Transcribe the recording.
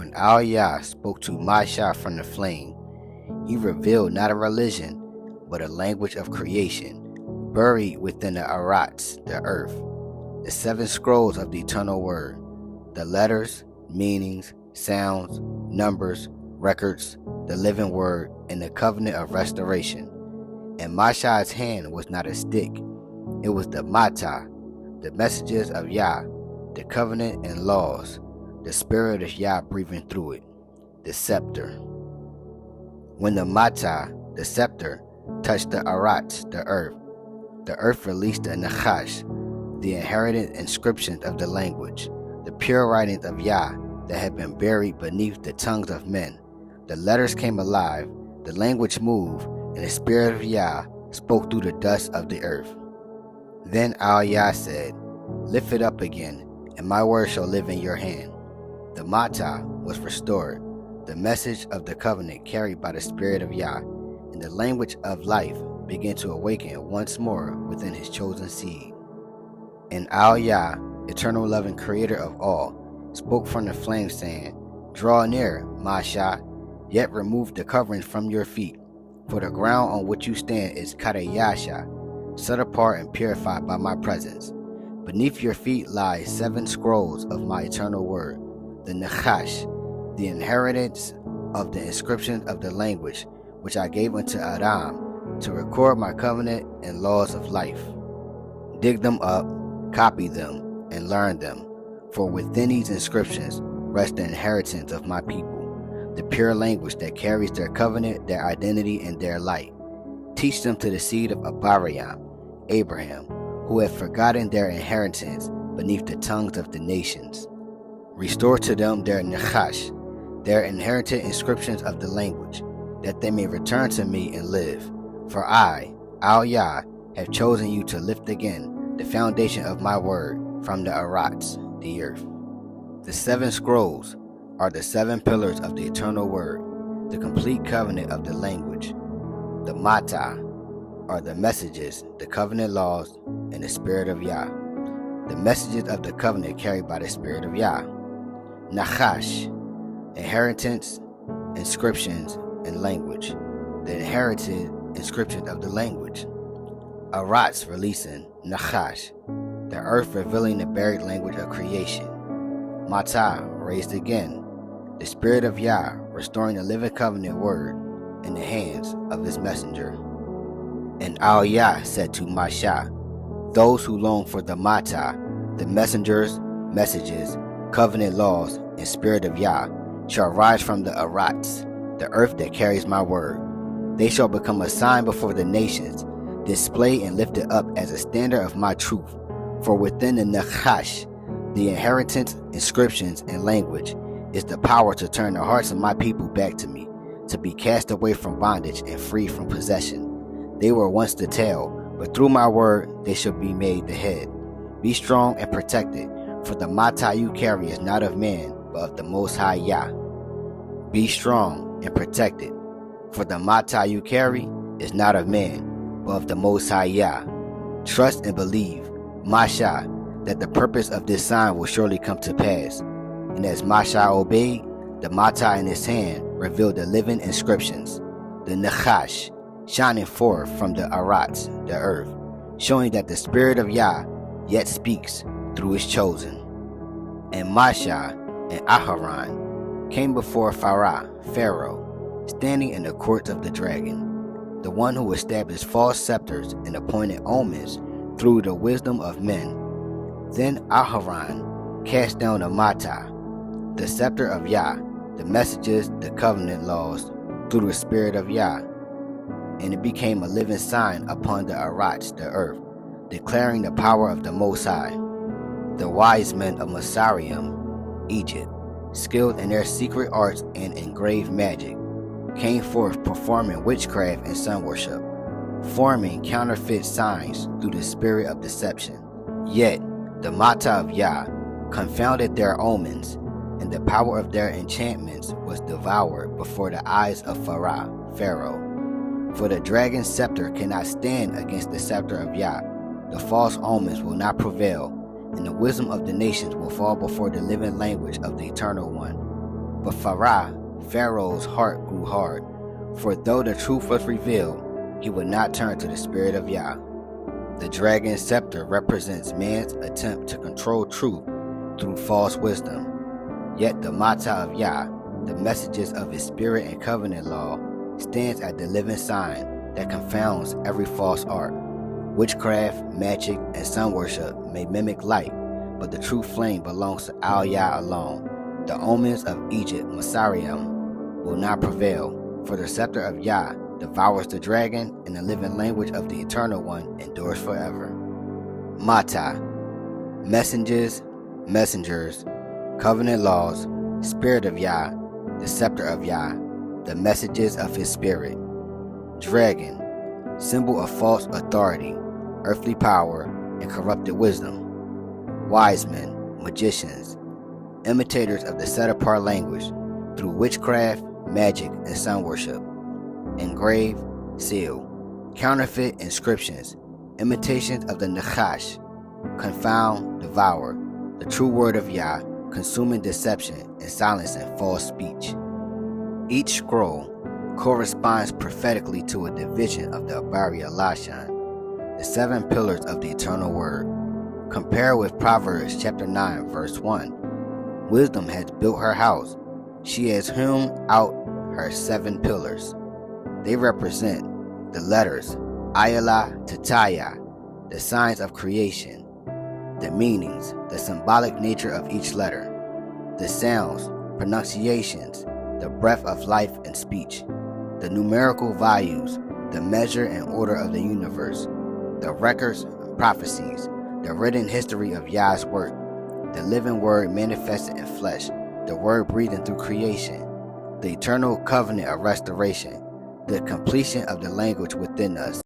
When Al-Yah spoke to MaSHaH from the flame, he revealed not a religion, but a language of creation, buried within the Arats, the earth, the 7 scrolls of the eternal word, the letters, meanings, sounds, numbers, records, the living word, and the covenant of restoration. And MaSHaH's hand was not a stick, it was the MaSHaH, the messages of Yah, the covenant and laws, the spirit of Yah breathing through it, the scepter. When the MaSHaH, the scepter, touched the Arats, the earth released the MaSHaH, the inherited inscriptions of the language, the pure writings of Yah that had been buried beneath the tongues of men. The letters came alive, the language moved, and the spirit of Yah spoke through the dust of the earth. Then Al-Yah said, "Lift it up again, and my word shall live in your hand." The MaSHaH was restored, the message of the covenant carried by the spirit of Yah, and the language of life began to awaken once more within his chosen seed. And Al-Yah, eternal loving creator of all, spoke from the flame, saying, "Draw near, MaSHaH, yet remove the covering from your feet, for the ground on which you stand is Kadayasha, set apart and purified by my presence. Beneath your feet lie 7 scrolls of my eternal word, the MaSHaH, the inheritance of the inscription of the language, which I gave unto Adam, to record my covenant and laws of life. Dig them up, copy them, and learn them, for within these inscriptions rests the inheritance of my people, the pure language that carries their covenant, their identity, and their light. Teach them to the seed of Abraham, who have forgotten their inheritance beneath the tongues of the nations. Restore to them their MaSHaH, their inherited inscriptions of the language, that they may return to me and live. For I, Al-Yah, have chosen you to lift again the foundation of my word from the Arats, the earth. The 7 scrolls are the 7 pillars of the eternal word, the complete covenant of the language. The MaSHaH are the messages, the covenant laws, and the spirit of Yah, the messages of the covenant carried by the spirit of Yah. MaSHaH, inheritance, inscriptions, and language, the inherited inscriptions of the language. Arats releasing MaSHaH, the earth revealing the buried language of creation. MaSHaH raised again, the spirit of Yah restoring the living covenant word in the hands of his messenger. And Al-Yah said to MaSHaH, those who long for the MaSHaH, the messengers, messages, covenant laws, and spirit of Yah, shall rise from the Arats, the earth that carries my word. They shall become a sign before the nations, displayed and lifted up as a standard of my truth. For within the MaSHaH, the inheritance, inscriptions, and language, is the power to turn the hearts of my people back to me, to be cast away from bondage and free from possession. They were once the tail, but through my word they shall be made the head. Be strong and protected, for the MaSHaH you carry is not of man, but of the Most High Yah. Be strong and protected, for the MaSHaH you carry is not of man, but of the Most High Yah. Trust and believe, MaSHaH, that the purpose of this sign will surely come to pass. And as MaSHaH obeyed, the MaSHaH in his hand revealed the living inscriptions, the MaSHaH, shining forth from the Arats, the earth, showing that the spirit of Yah yet speaks through his chosen. And MaSHaH and Aharon came before Pharaoh, standing in the courts of the dragon, the one who established false scepters and appointed omens through the wisdom of men. Then Aharon cast down the MaSHaH, the scepter of Yah, the messages, the covenant laws, through the spirit of Yah, and it became a living sign upon the Arats, the earth, declaring the power of the Most High. The wise men of Masarium, Egypt, skilled in their secret arts and engraved magic, came forth performing witchcraft and sun worship, forming counterfeit signs through the spirit of deception. Yet the MaSHaH of Yah confounded their omens, and the power of their enchantments was devoured before the eyes of Pharaoh. For the dragon's scepter cannot stand against the scepter of Yah. The false omens will not prevail, and the wisdom of the nations will fall before the living language of the Eternal One. But Pharaoh's heart grew hard, for though the truth was revealed, he would not turn to the Spirit of Yah. The dragon's scepter represents man's attempt to control truth through false wisdom. Yet the MaSHaH of Yah, the messages of his spirit and covenant law, stands as the living sign that confounds every false art. Witchcraft, magic, and sun worship may mimic light, but the true flame belongs to Al-Yah alone. The omens of Egypt, Masarium, will not prevail, for the scepter of Yah devours the dragon, and the living language of the Eternal One endures forever. MaSHaH, messengers, covenant laws, spirit of Yah, the scepter of Yah, the messages of his spirit. Dragon, symbol of false authority, earthly power, and corrupted wisdom. Wise men, magicians, imitators of the set-apart language through witchcraft, magic, and sun worship. Engrave, seal, counterfeit inscriptions, imitations of the Nakash, confound, devour, the true word of Yah, consuming deception and silencing false speech. Each scroll corresponds prophetically to a division of the Abari Alashon, the 7 pillars of the eternal word. Compare with Proverbs chapter 9 verse 1. Wisdom has built her house. She has hewn out her 7 pillars. They represent the letters Ayala to Taya, the signs of creation, the meanings, the symbolic nature of each letter, the sounds, pronunciations, the breath of life and speech, the numerical values, the measure and order of the universe, the records, prophecies, the written history of Yah's work, the living word manifested in flesh, the word breathing through creation, the eternal covenant of restoration, the completion of the language within us.